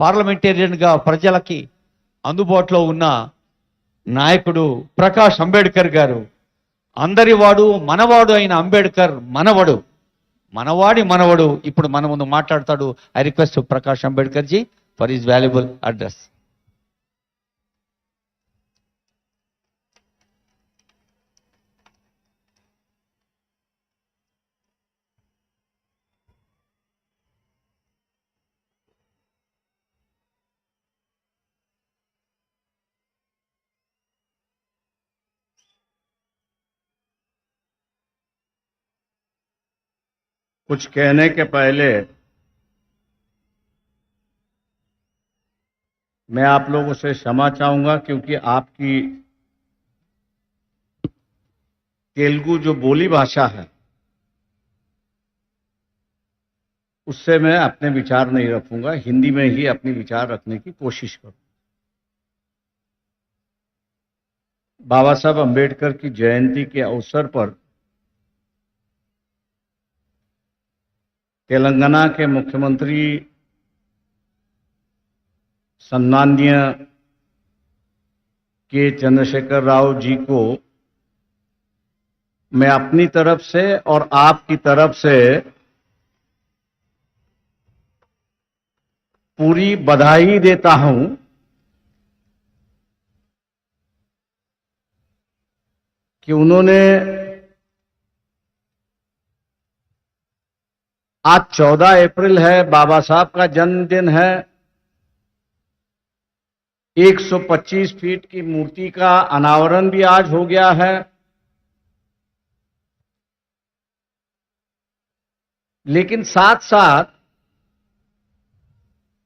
పార్లమెంటేరియన్గా ప్రజలకి అందుబాటులో ఉన్న నాయకుడు ప్రకాష్ అంబేద్కర్ గారు. అందరివాడు మనవాడు అయిన అంబేద్కర్ మనవాడి మనవడు ఇప్పుడు మన ముందు మాట్లాడతాడు. I request Prakash Ambedkar ji for his valuable address. कुछ कहने के पहले मैं आप लोगों से क्षमा चाहूंगा, क्योंकि आपकी तेलुगु जो बोली भाषा है उससे मैं अपने विचार नहीं रखूंगा, हिंदी में ही अपने विचार रखने की कोशिश करूंगा। बाबा साहब अंबेडकर की जयंती के अवसर पर तेलंगाना के मुख्यमंत्री सम्माननीय के चंद्रशेखर राव जी को मैं अपनी तरफ से और आपकी तरफ से पूरी बधाई देता हूं कि उन्होंने आज 14 अप्रैल है, बाबा साहब का जन्मदिन है। 125 फीट की मूर्ति का अनावरण भी आज हो गया है। लेकिन साथ साथ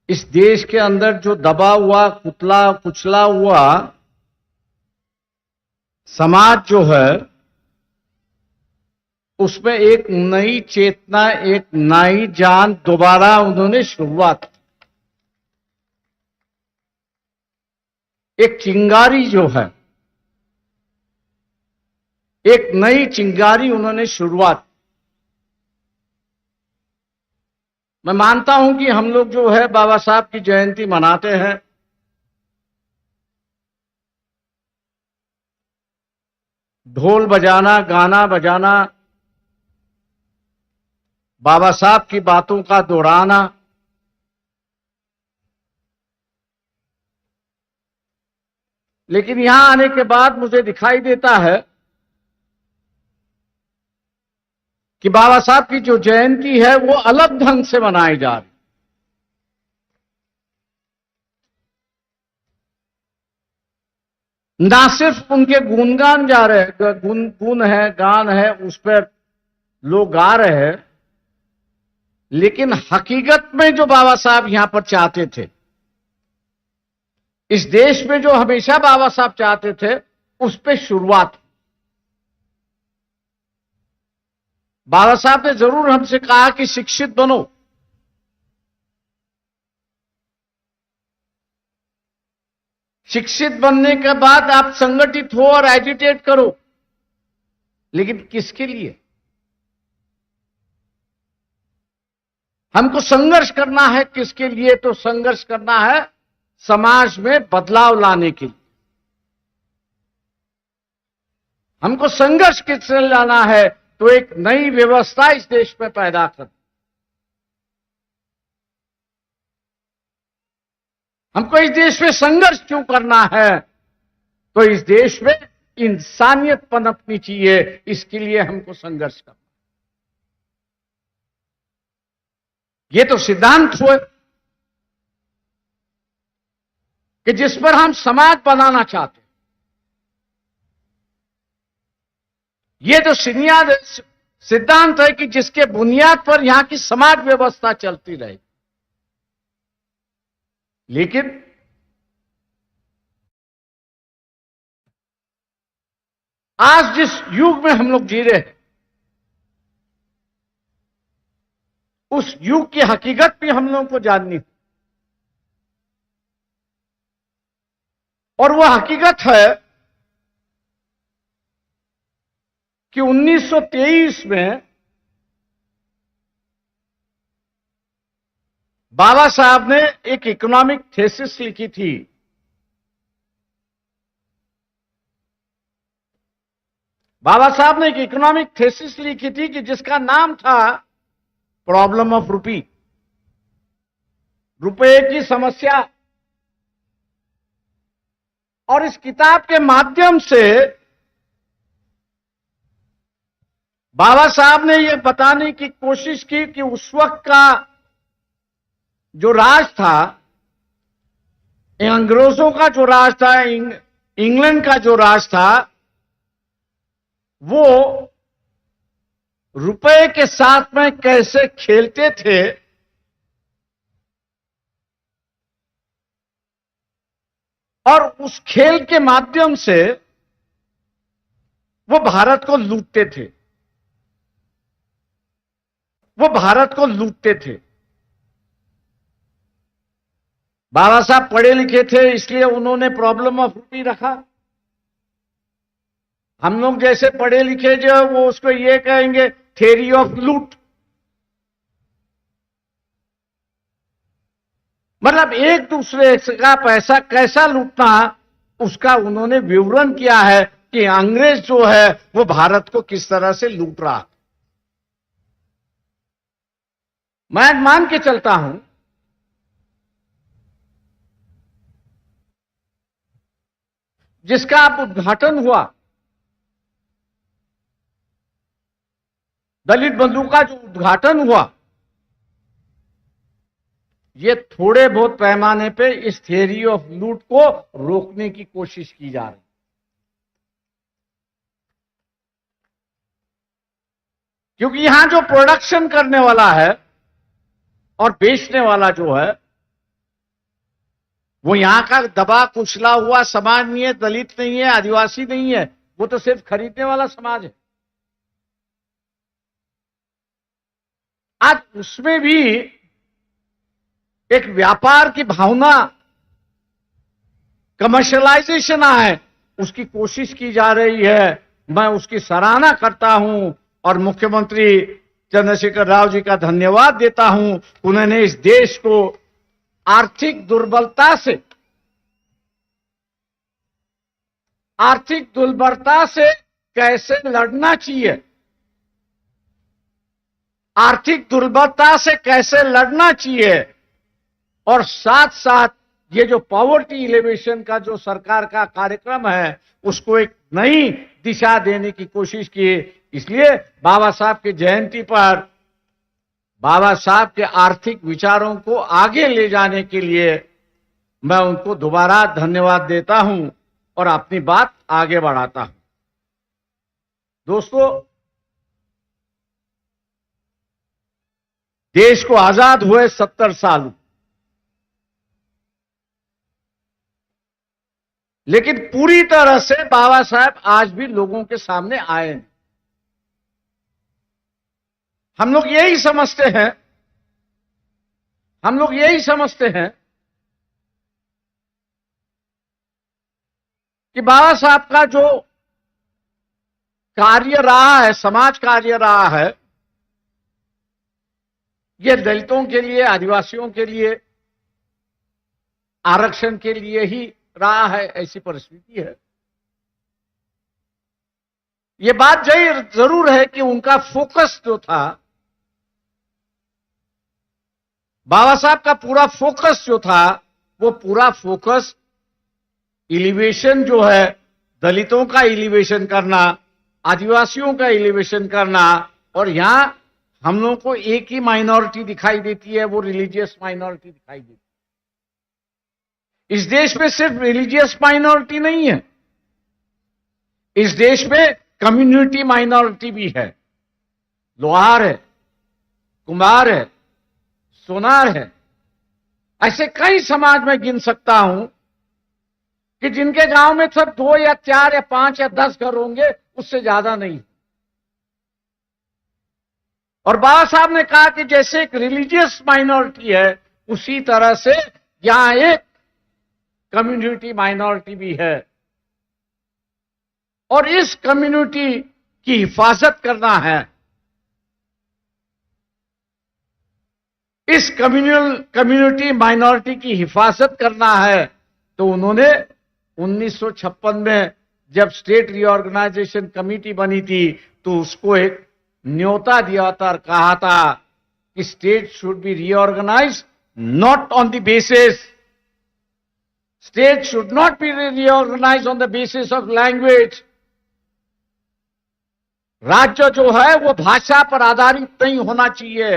इस देश के अंदर जो दबा हुआ, कुचला हुआ समाज जो है, उसमें एक नई चेतना, एक नई जान दोबारा उन्होंने शुरुआत, एक चिंगारी जो है, एक नई चिंगारी उन्होंने शुरुआत। मैं मानता हूं कि हम लोग जो है बाबा साहब की जयंती मनाते हैं, ढोल बजाना, गाना बजाना, बाबा साहब की बातों का दोहराना, लेकिन यहां आने के बाद मुझे दिखाई देता है कि बाबा साहब की जो जयंती है वो अलग ढंग से मनाई जा रही। ना सिर्फ उनके गुणगान जा रहे, गुण है, गान है, उस पर लोग गा रहे हैं, लेकिन हकीकत में जो बाबा साहब यहां पर चाहते थे, इस देश में जो हमेशा बाबा साहब चाहते थे, उस पे शुरुआत। बाबा साहब ने जरूर हमसे कहा कि शिक्षित बनो, शिक्षित बनने के बाद आप संगठित हो और एजिटेट करो, लेकिन किसके लिए? हमको संघर्ष करना है। किसके लिए? तो संघर्ष करना है समाज में बदलाव लाने के लिए। हमको संघर्ष किससे लाना है? तो एक नई व्यवस्था इस देश में पैदा कर। हमको इस देश में संघर्ष क्यों करना है? तो इस देश में इंसानियत पनपनी चाहिए, इसके लिए हमको संघर्ष करना। ये तो सिद्धांत हुए कि जिस पर हम समाज बनाना चाहते हैं। ये तो सिद्धांत है कि जिसके बुनियाद पर यहां की समाज व्यवस्था चलती रहे। लेकिन आज जिस युग में हम लोग जी रहे हैं, उस युग की हकीकत भी हम लोगों को जाननी है। और वह हकीकत है कि 1923 में बाबा साहब ने एक इकोनॉमिक थीसिस लिखी थी। बाबा साहब ने एक इकोनॉमिक थीसिस लिखी थी कि जिसका नाम था प्रॉब्लम ऑफ रुपी, रुपए की समस्या। और इस किताब के माध्यम से बाबा साहब ने यह बताने की कोशिश की कि उस वक्त का जो राज था, अंग्रेजों का जो राज था, इंग्लैंड का जो राज था, वो रुपए के साथ में कैसे खेलते थे और उस खेल के माध्यम से वो भारत को लूटते थे, वो भारत को लूटते थे। बाबा साहब पढ़े लिखे थे, इसलिए उन्होंने प्रॉब्लम ऑफ रुपी रखा। हम लोग जैसे पढ़े लिखे जो वो उसको ये कहेंगे थ्योरी ऑफ लूट। मतलब एक दूसरे का पैसा कैसा लूटना, उसका उन्होंने विवरण किया है कि अंग्रेज जो है वो भारत को किस तरह से लूट रहा है। मैं मान के चलता हूं जिसका आप उद्घाटन हुआ, दलित बंधु का जो उद्घाटन हुआ, ये थोड़े बहुत पैमाने पे इस थियरी ऑफ लूट को रोकने की कोशिश की जा रही। क्योंकि यहां जो प्रोडक्शन करने वाला है और बेचने वाला जो है, वो यहां का दबा कुचला हुआ समाज नहीं है, दलित नहीं है, आदिवासी नहीं है, वो तो सिर्फ खरीदने वाला समाज है। आज उसमें भी एक व्यापार की भावना, कमर्शियलाइजेशन है, उसकी कोशिश की जा रही है। मैं उसकी सराहना करता हूं और मुख्यमंत्री चंद्रशेखर राव जी का धन्यवाद देता हूं। उन्होंने इस देश को आर्थिक दुर्बलता से कैसे लड़ना चाहिए, आर्थिक दुर्बलता से कैसे लड़ना चाहिए, और साथ साथ ये जो पॉवर्टी एलिवेशन का जो सरकार का कार्यक्रम है, उसको एक नई दिशा देने की कोशिश की। इसलिए बाबा साहब की जयंती पर बाबा साहब के आर्थिक विचारों को आगे ले जाने के लिए मैं उनको दोबारा धन्यवाद देता हूं और अपनी बात आगे बढ़ाता हूं। दोस्तों, देश को आजाद हुए 70 साल, लेकिन पूरी तरह से बाबा साहब आज भी लोगों के सामने आए नहीं। हम लोग यही समझते हैं कि बाबा साहब का जो कार्य रहा है, समाज कार्य रहा है, ये दलितों के लिए, आदिवासियों के लिए, आरक्षण के लिए ही रहा है, ऐसी परिस्थिति है। ये बात जरूर है कि उनका फोकस जो था, बाबा साहब का पूरा फोकस जो था, वो पूरा फोकस एलिवेशन जो है, दलितों का एलिवेशन करना, आदिवासियों का एलिवेशन करना। और यहां हम लोगों को एक ही माइनॉरिटी दिखाई देती है, वो रिलीजियस माइनॉरिटी दिखाई देती है। इस देश में सिर्फ रिलीजियस माइनॉरिटी नहीं है, इस देश में कम्युनिटी माइनॉरिटी भी है। लोहार है, कुम्हार है, सोनार है, ऐसे कई समाज में गिन सकता हूं कि जिनके गांव में सब 2 या 4 या 5 या 10 घर होंगे, उससे ज्यादा नहीं। और बाबा साहब ने कहा कि जैसे एक रिलीजियस माइनॉरिटी है, उसी तरह से यहां एक कम्युनिटी माइनॉरिटी भी है, और इस कम्युनिटी की हिफाजत करना है। इस कम्युनिटी माइनॉरिटी की हिफाजत करना है, तो उन्होंने 1956 में जब स्टेट रीऑर्गेनाइजेशन कमेटी बनी थी तो उसको एक न्योता दिया था और कहा था कि state should be reorganise not on the basis, state should not be reorganise on the basis of language. राज्य जो है वो भाषा पर आधारित नहीं होना चाहिए।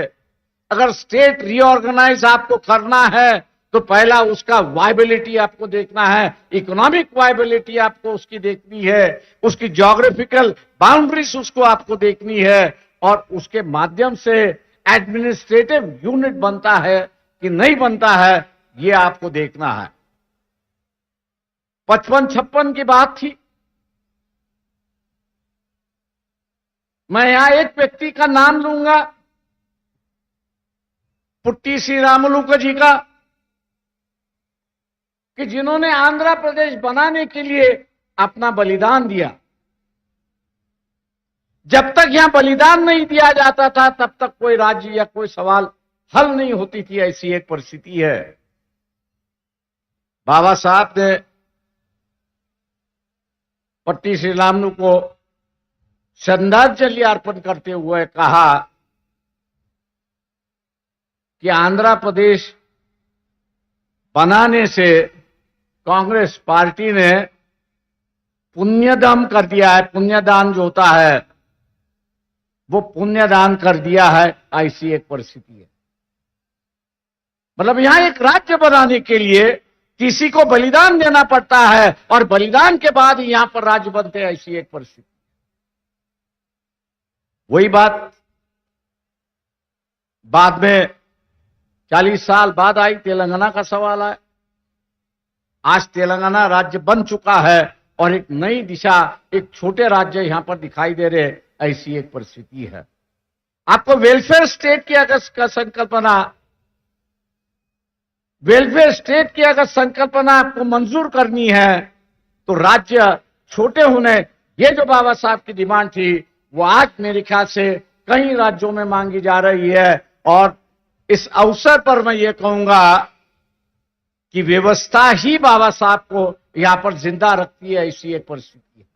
अगर स्टेट रीऑर्गेनाइज आपको करना है तो पहला उसका वायबिलिटी आपको देखना है, इकोनॉमिक वायबिलिटी आपको उसकी देखनी है, उसकी ज्योग्राफिकल बाउंड्रीज उसको आपको देखनी है, और उसके माध्यम से एडमिनिस्ट्रेटिव यूनिट बनता है कि नहीं बनता है ये आपको देखना है। 55-56 की बात थी। मैं यहां एक व्यक्ति का नाम लूंगा, पुट्टी श्रीरामुलु जी का, कि जिन्होंने आंध्र प्रदेश बनाने के लिए अपना बलिदान दिया। जब तक यहां बलिदान नहीं दिया जाता था तब तक कोई राज्य या कोई सवाल हल नहीं होती थी, ऐसी एक परिस्थिति है। बाबा साहब ने पट्टी श्रीरामुलु को श्रद्धांजलि अर्पण करते हुए कहा कि आंध्र प्रदेश बनाने से कांग्रेस पार्टी ने पुण्यदान कर दिया है, पुण्यदान जो होता है वो पुण्यदान कर दिया है, ऐसी एक परिस्थिति है। मतलब यहां एक राज्य बनाने के लिए किसी को बलिदान देना पड़ता है और बलिदान के बाद यहां पर राज्य बनते हैं, ऐसी एक परिस्थिति। वही बात बाद में 40 साल बाद आई, तेलंगाना का सवाल आया। आज तेलंगाना राज्य बन चुका है और एक नई दिशा, एक छोटे राज्य यहां पर दिखाई दे रहे, ऐसी एक परिस्थिति है। आपको वेलफेयर स्टेट की अगर संकल्पना, वेलफेयर स्टेट की अगर संकल्पना आपको मंजूर करनी है तो राज्य छोटे होने, ये जो बाबा साहब की डिमांड थी वो आज मेरे ख्याल से कई राज्यों में मांगी जा रही है। और इस अवसर पर मैं ये कहूंगा कि व्यवस्था ही बाबा साहब को यहां पर जिंदा रखती है, ऐसी एक परिस्थिति है।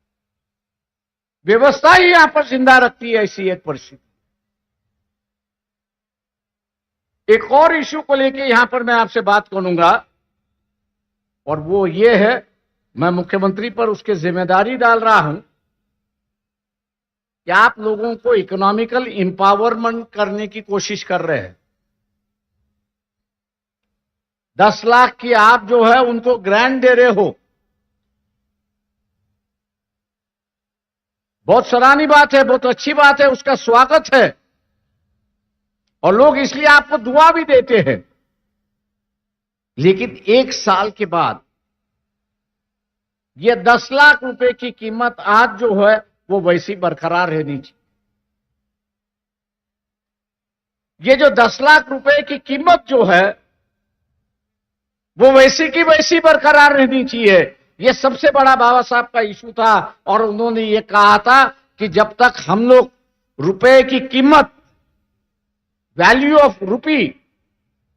व्यवस्था ही यहां पर जिंदा रखती है, ऐसी एक परिस्थिति। एक और इश्यू को लेके यहां पर मैं आपसे बात करूंगा और वो ये है, मैं मुख्यमंत्री पर उसकी जिम्मेदारी डाल रहा हूं कि आप लोगों को इकोनॉमिकल एम्पावरमेंट करने की कोशिश कर रहे हैं। 10 लाख की आप जो है उनको ग्रांट दे रहे हो, बहुत सराहनीय बात है, बहुत अच्छी बात है, उसका स्वागत है और लोग इसलिए आपको दुआ भी देते हैं। लेकिन 1 साल के बाद ये 10 लाख रुपए की कीमत आज जो है वो वैसी बरकरार रहनी चाहिए। ये जो 10 लाख रुपए की कीमत जो है वो वैसी की वैसी बरकरार रहनी चाहिए। ये सबसे बड़ा बाबा साहब का इशू था और उन्होंने ये कहा था कि जब तक हम लोग रुपए की कीमत, वैल्यू ऑफ रुपी,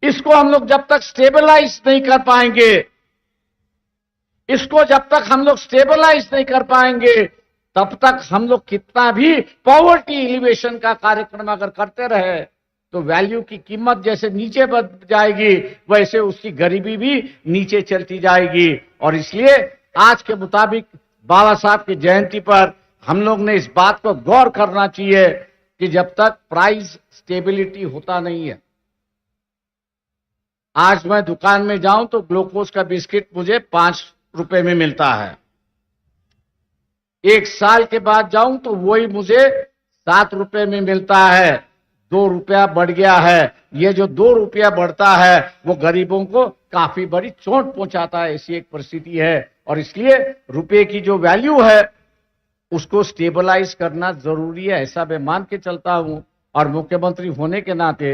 इसको हम लोग जब तक स्टेबलाइज नहीं कर पाएंगे, इसको जब तक हम लोग स्टेबलाइज नहीं कर पाएंगे तब तक हम लोग कितना भी पॉवर्टी एलिवेशन का कार्यक्रम अगर करते रहे तो वैल्यू की कीमत जैसे नीचे बढ़ जाएगी वैसे उसकी गरीबी भी नीचे चलती जाएगी। और इसलिए आज के मुताबिक बाबा साहब की जयंती पर हम लोग ने इस बात को गौर करना चाहिए कि जब तक प्राइस स्टेबिलिटी होता नहीं है, आज मैं दुकान में जाऊं तो ग्लूकोज का बिस्किट मुझे 5 रुपए में मिलता है, 1 साल के बाद जाऊं तो वही मुझे 7 रुपए में मिलता है, 2 रुपया बढ़ गया है। ये जो 2 रुपया बढ़ता है वो गरीबों को काफी बड़ी चोट पहुंचाता है, ऐसी एक परिस्थिति है। और इसलिए रुपए की जो वैल्यू है उसको स्टेबलाइज करना जरूरी है, ऐसा मैं मान के चलता हूं। और मुख्यमंत्री होने के नाते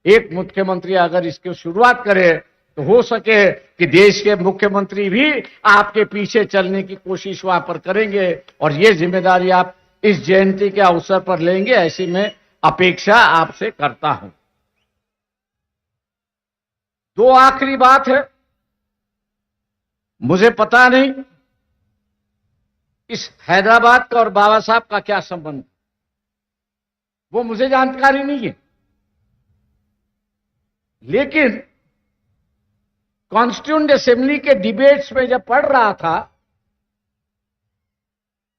एक मुख्यमंत्री अगर इसकी शुरुआत करे तो हो सके कि देश के मुख्यमंत्री भी आपके पीछे चलने की कोशिश वहां पर करेंगे और ये जिम्मेदारी आप इस जयंती के अवसर पर लेंगे, ऐसी मैं अपेक्षा आपसे करता हूं। दो आखिरी बात है, मुझे पता नहीं इस हैदराबाद का और बाबा साहब का क्या संबंध, वो मुझे जानकारी नहीं है, लेकिन कॉन्स्टिट्यूएंट असेंबली के डिबेट्स में जब पढ़ रहा था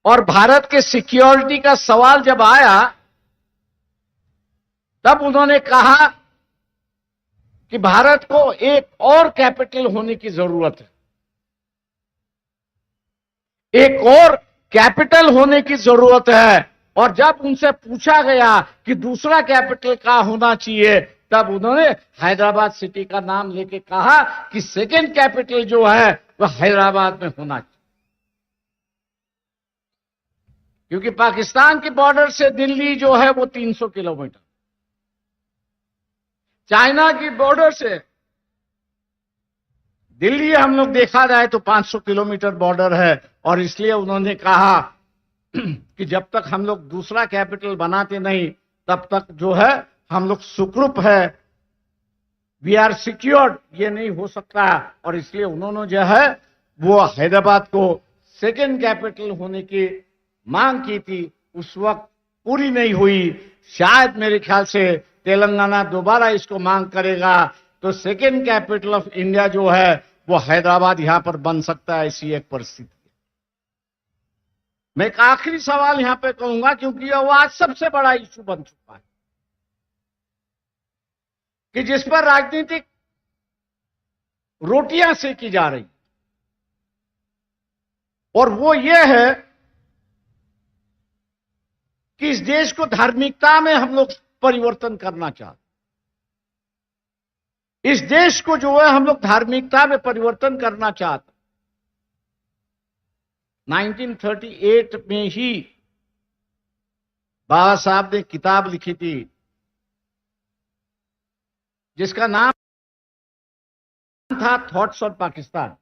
और भारत के सिक्योरिटी का सवाल जब आया, तब उन्होंने कहा कि भारत को एक और कैपिटल होने की जरूरत है, एक और कैपिटल होने की जरूरत है। और जब उनसे पूछा गया कि दूसरा कैपिटल कहां होना चाहिए, तब उन्होंने हैदराबाद सिटी का नाम लेके कहा कि सेकेंड कैपिटल जो है वह हैदराबाद में होना चाहिए, क्योंकि पाकिस्तान के बॉर्डर से दिल्ली जो है वो 300 किलोमीटर, चाइना की बॉर्डर से दिल्ली हम लोग देखा जाए तो 500 किलोमीटर बॉर्डर है। और इसलिए उन्होंने कहा कि जब तक हम लोग दूसरा कैपिटल बनाते नहीं, तब तक जो है हम लोग सुखरूप है, वी आर सिक्योर्ड, ये नहीं हो सकता। और इसलिए उन्होंने जो है वो हैदराबाद को सेकेंड कैपिटल होने की मांग की थी, उस वक्त पूरी नहीं हुई। शायद मेरे ख्याल से तेलंगाना दोबारा इसको मांग करेगा तो सेकेंड कैपिटल ऑफ इंडिया जो है वो हैदराबाद यहां पर बन सकता है, ऐसी एक परिस्थिति। मैं एक आखिरी सवाल यहां पे कहूंगा, क्योंकि वो आज सबसे बड़ा इशू बन चुका है कि जिस पर राजनीतिक रोटियां सेकी जा रही, और वो ये है कि इस देश को धार्मिकता में हम लोग परिवर्तन करना चाहते, इस देश को जो है हम लोग धार्मिकता में परिवर्तन करना चाहते। 1938 में ही बाबा साहब ने किताब लिखी थी जिसका नाम था थॉट्स ऑन पाकिस्तान,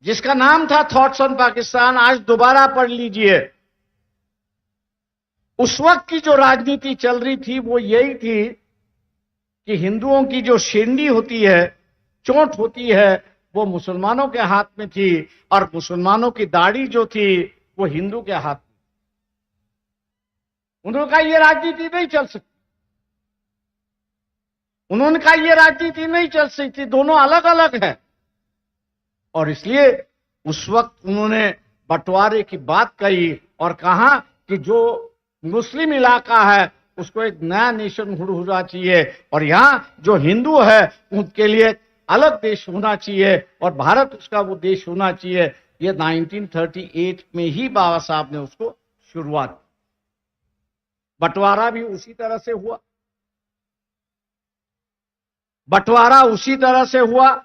जिसका नाम था थॉट्स ऑन पाकिस्तान। आज दोबारा पढ़ लीजिए। उस वक्त की जो राजनीति चल रही थी वो यही थी कि हिंदुओं की जो शेंडी होती है, चोट होती है, वो मुसलमानों के हाथ में थी, और मुसलमानों की दाढ़ी जो थी वो हिंदू के हाथ में। उन्होंने कहा ये राजनीति नहीं चल सकती, उन्होंने कहा ये राजनीति नहीं चल सकती, दोनों अलग अलग है। और इसलिए उस वक्त उन्होंने बंटवारे की बात कही और कहा कि जो मुस्लिम इलाका है उसको एक नया नेशनहुड होना चाहिए, और यहां जो हिंदू है उनके लिए अलग देश होना चाहिए, और भारत उसका वो देश होना चाहिए। ये 1938 में ही बाबा साहब ने उसको शुरुआत की। बंटवारा भी उसी तरह से हुआ, बंटवारा उसी तरह से हुआ।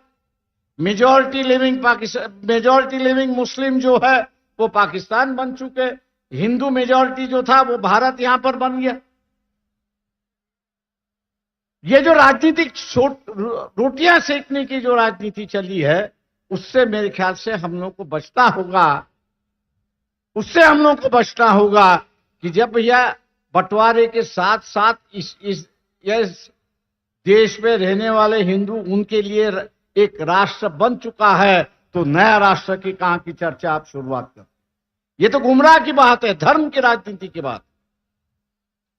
मेजॉरिटी लिविंग मुस्लिम जो है वो पाकिस्तान बन चुके, हिंदू मेजॉरिटी जो था वो भारत यहां पर बन गया। ये जो राजनीतिक रोटियां सेकने की जो राजनीति चली है, उससे मेरे ख्याल से हम लोग को बचना होगा, उससे हम लोग को बचना होगा कि जब यह बंटवारे के साथ साथ इस देश में रहने वाले हिंदू उनके लिए एक राष्ट्र बन चुका है, तो नया राष्ट्र की कहां की चर्चा आप शुरुआत कर। ये तो गुमराह की बात है, धर्म की राजनीति की बात।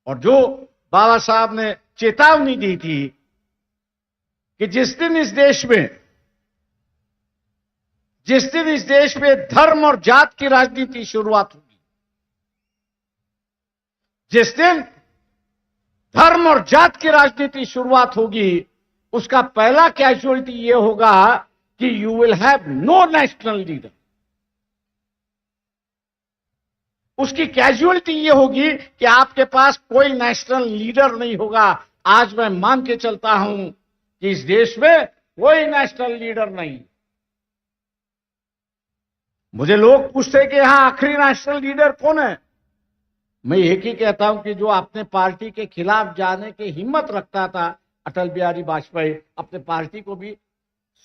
और जो बाबा साहब ने चेतावनी दी थी कि जिस दिन इस देश में धर्म और जात की राजनीति शुरुआत होगी, जिस दिन धर्म और जात की राजनीति शुरुआत होगी, उसका पहला कैजुअलिटी यह होगा कि you will have no national leader. उसकी कैजुअलिटी यह होगी कि आपके पास कोई नेशनल लीडर नहीं होगा। आज मैं मान के चलता हूं कि इस देश में कोई नेशनल लीडर नहीं। मुझे लोग पूछते कि यहां आखिरी नेशनल लीडर कौन है, मैं एक ही कहता हूं कि जो अपने पार्टी के खिलाफ जाने की हिम्मत रखता था, अटल बिहारी वाजपेयी अपने पार्टी को भी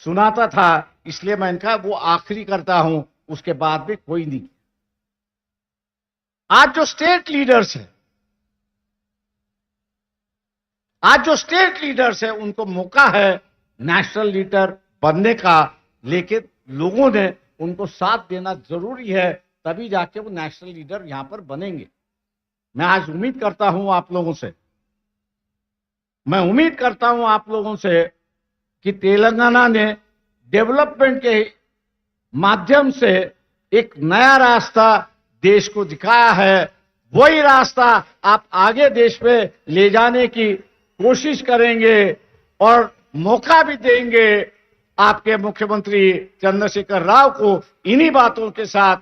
सुनाता था, इसलिए मैं इनका वो आखिरी करता हूं, उसके बाद भी कोई नहीं। आज जो स्टेट लीडर्स हैं, आज जो स्टेट लीडर्स है उनको मौका है नेशनल लीडर बनने का, लेकिन लोगों ने उनको साथ देना जरूरी है, तभी जाके वो नेशनल लीडर यहां पर बनेंगे। मैं आज उम्मीद करता हूं आप लोगों से, मैं उम्मीद करता हूं आप लोगों से कि तेलंगाना ने डेवलपमेंट के माध्यम से एक नया रास्ता देश को दिखाया है। वही रास्ता आप आगे देश में ले जाने की कोशिश करेंगे और मौका भी देंगे आपके मुख्यमंत्री चंद्रशेखर राव को। इन्हीं बातों के साथ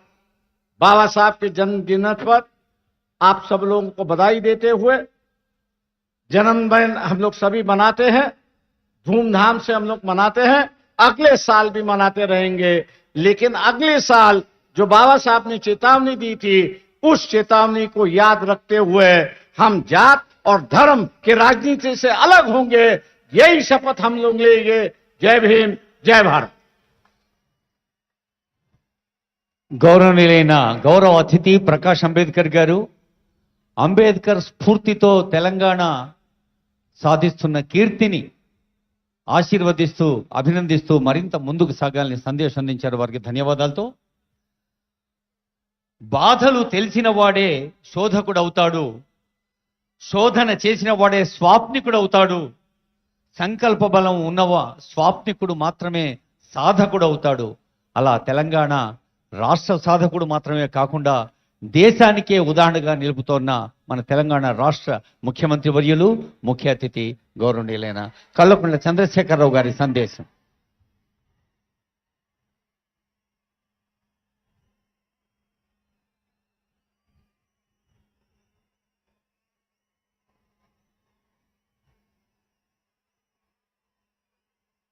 बाबा साहब के जन्मदिन पर आप सब लोगों को बधाई देते हुए, जन्मदिन हम लोग सभी मनाते हैं, धूमधाम से हम लोग मनाते हैं, अगले साल भी मनाते रहेंगे। लेकिन अगले साल जो बाबा साहब ने चेतावनी दी थी, उस चेतावनी को याद रखते हुए हम जात और धर्म के राजनीति से अलग होंगे, यही शपथ हम लोग लेंगे। जय भीम, जय भारत। గౌరవనీయులైన గౌరవ అతిథి ప్రకాష్ అంబేద్కర్ గారు, అంబేద్కర్ స్ఫూర్తితో తెలంగాణ సాధిస్తున్న కీర్తిని ఆశీర్వదిస్తూ అభినందిస్తూ మరింత ముందుకు సాగాలని సందేశం అందించారు. వారికి ధన్యవాదాలతో, బాధలు తెలిసిన వాడే శోధకుడు అవుతాడు, శోధన చేసిన వాడే స్వాప్నికుడు అవుతాడు, సంకల్ప బలం ఉన్నవా స్వాప్నికుడు మాత్రమే సాధకుడు అవుతాడు. అలా తెలంగాణ రాష్ట్ర సాధకుడు మాత్రమే కాకుండా దేశానికే ఉదాహరణగా నిలుపుతోన్న మన తెలంగాణ రాష్ట్ర ముఖ్యమంత్రి వర్యులు, ముఖ్య అతిథి గౌరవనీయులైన కల్వకుంట్ల చంద్రశేఖరరావు గారి సందేశం.